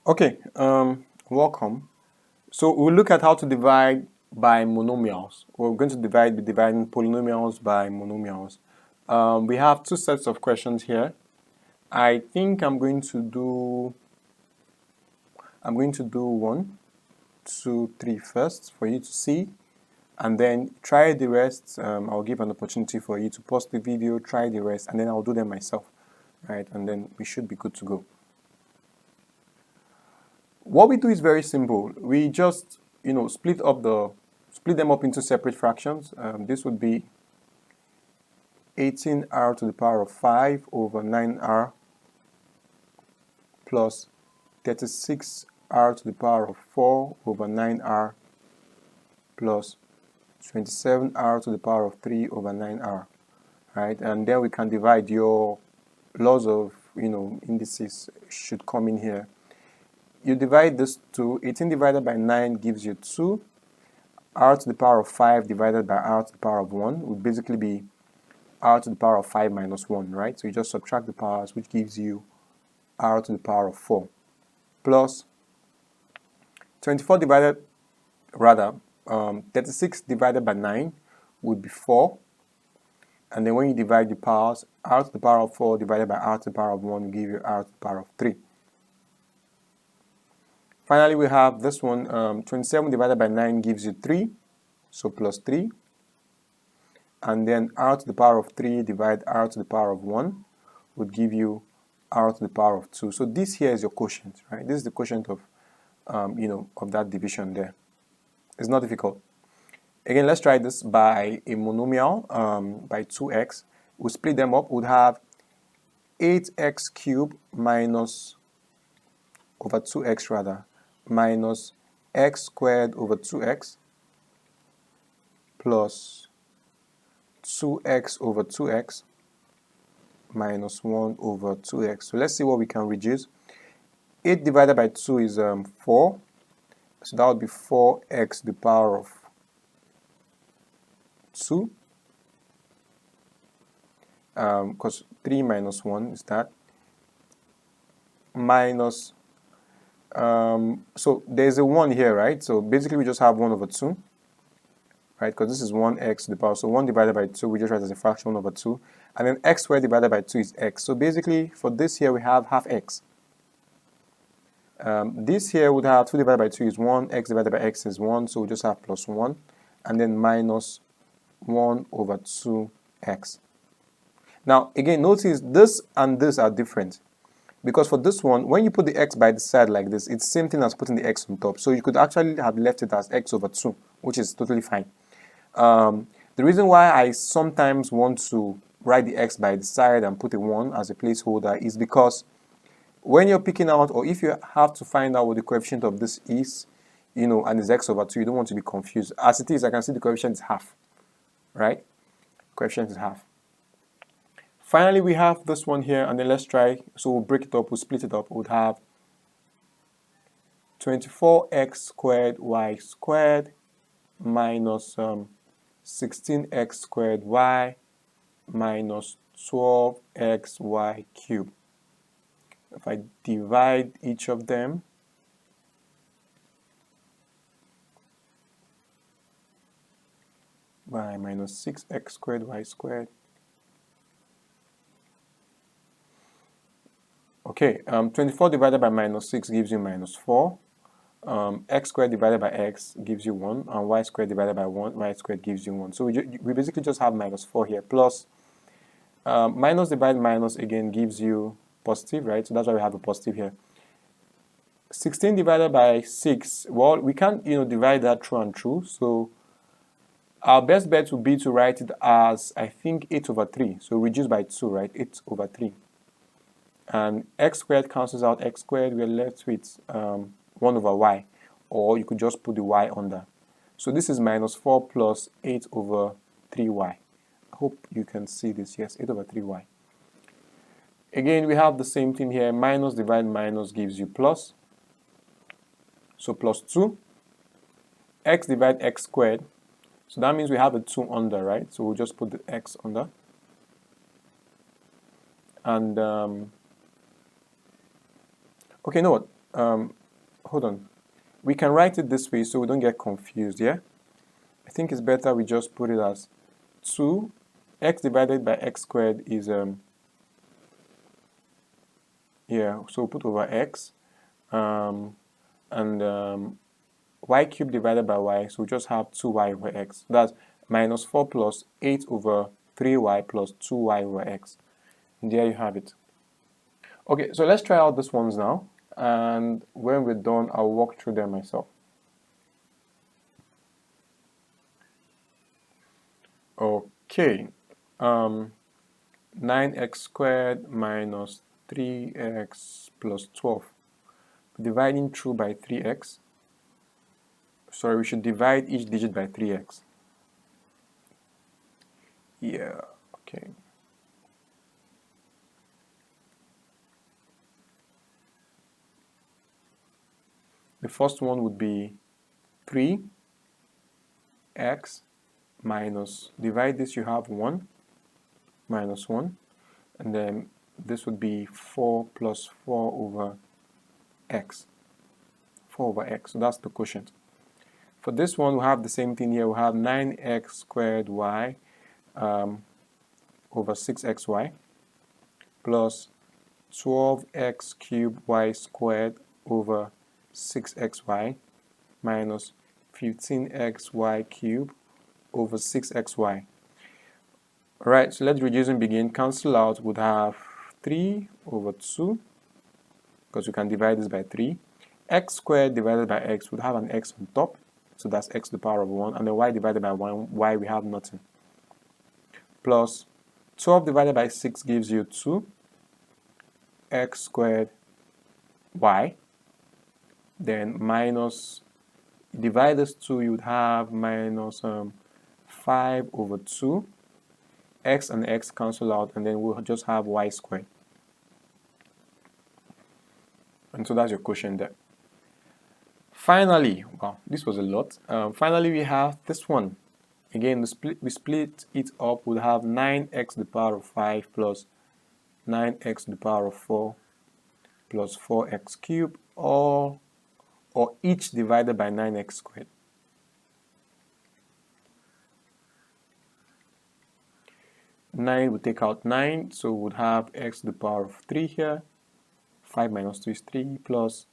Okay, welcome. So we'll look at how to divide by monomials. We're going to be dividing polynomials by monomials. We have two sets of questions here. I think I'm going to do 1, 2, 3 first for you to see, and then try the rest. I'll give an opportunity for you to pause the video, try the rest, and then I'll do them myself, right? And then we should be good to go. What we do is very simple. We just, split them up into separate fractions. This would be 18r to the power of 5 over 9r plus 36r to the power of 4 over 9r plus 27r to the power of 3 over 9r, right? And then we can divide. Your laws of, indices should come in here. You divide this to 18 divided by 9 gives you 2. R to the power of 5 divided by r to the power of 1 would basically be r to the power of 5 minus 1, right? So you just subtract the powers, which gives you r to the power of 4 plus 36 divided by 9 would be 4. And then when you divide the powers, r to the power of 4 divided by r to the power of 1 will give you r to the power of 3. Finally, we have this one, 27 divided by 9 gives you 3, so plus 3. And then r to the power of 3 divided r to the power of 1 would give you r to the power of 2. So this here is your quotient, right? This is the quotient of, of that division there. It's not difficult. Again, let's try this by a monomial, by 2x. We'll split them up. We'll have 8x cubed minus over 2x rather, minus x squared over 2x plus 2x over 2x minus 1 over 2x. So let's see what we can reduce. 8 divided by 2 is 4. So that would be 4x to the power of 2. Because 3 minus 1 is that. Minus, so there's a 1 here, right? So basically we just have 1 over 2. Right, because this is 1x to the power, so 1 divided by 2, we just write as a fraction 1 over 2, and then x squared divided by 2 is x. So basically, for this here, we have half x. This here would have 2 divided by 2 is 1, x divided by x is 1, so we just have plus 1, and then minus 1 over 2x. Now, again, notice this and this are different, because for this one, when you put the x by the side like this, it's the same thing as putting the x on top. So you could actually have left it as x over 2, which is totally fine. The reason why I sometimes want to write the x by the side and put a 1 as a placeholder is because when you're picking out, or if you have to find out what the coefficient of this is, and it's x over 2, you don't want to be confused. As it is, I can see the coefficient is half, right? Coefficient is half. Finally, we have this one here, and then let's try, so we'll break it up, we'll split it up. We'll have 24x squared y squared minus 16x squared y minus 12xy cubed. If I divide each of them, by minus 6x squared y squared. Okay, 24 divided by minus 6 gives you minus 4. X squared divided by x gives you 1, and y squared divided by 1, y squared gives you 1. So we basically just have minus 4 here, plus minus divided minus again gives you positive, right? So that's why we have a positive here. 16 divided by 6, well, we can't divide that through and through, so our best bet would be to write it as, I think, 8 over 3. So reduce by 2, right? 8 over 3. And x squared cancels out x squared, we're left with 1 over y, or you could just put the y under. So this is minus 4 plus 8 over 3y. I hope you can see this. Yes, 8 over 3y. Again, we have the same thing here. Minus divided minus gives you plus. So plus 2. X divided x squared. So that means we have a 2 under, right? So we'll just put the x under. And okay, you know what? hold on. We can write it this way so we don't get confused, yeah? I think it's better we just put it as 2 x divided by x squared is yeah, so we'll put over x and y cubed divided by y, so we just have 2y over x. That's minus 4 plus 8 over 3y plus 2y over x. And there you have it. Okay, so let's try out these ones now, and when we're done, I'll walk through them myself. Okay, 9x squared minus 3x plus 12. Dividing through by 3x. Sorry, we should divide each digit by 3x. Yeah, okay. The first one would be 3x minus, divide this, you have 1 minus 1, and then this would be 4 plus 4 over x. 4 over x, so that's the quotient. For this one, we have the same thing here. We have 9x squared y over 6xy plus 12x cubed y squared over 6xy minus 15xy cubed over 6xy. Alright, so let's reduce and begin. Cancel out, would have 3 over 2, because we can divide this by 3. X squared divided by x would have an x on top, so that's x to the power of 1, and then y divided by 1, y we have nothing. Plus 12 divided by 6 gives you 2 x squared y, then minus, divide this 2, you would have minus 5 over 2, x and x cancel out, and then we'll just have y squared. And so that's your quotient there. Finally, wow, this was a lot. Finally, we have this one. Again, we split it up, we'll have 9x to the power of 5 plus 9x to the power of 4 plus 4x cubed, or each divided by 9x squared. Nine would take out 9, so we would have x to the power of 3 here. 5 minus 2 is 3, plus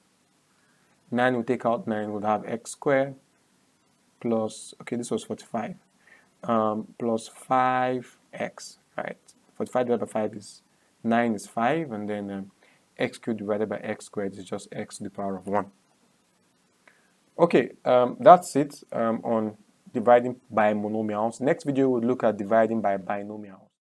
9 will take out 9, would have x squared plus, okay, this was 45, plus 5x, right? 45 divided by 5 is 9 is 5, and then x cubed divided by x squared is just x to the power of 1. Okay, that's it on dividing by monomials. Next video we'll look at dividing by binomials.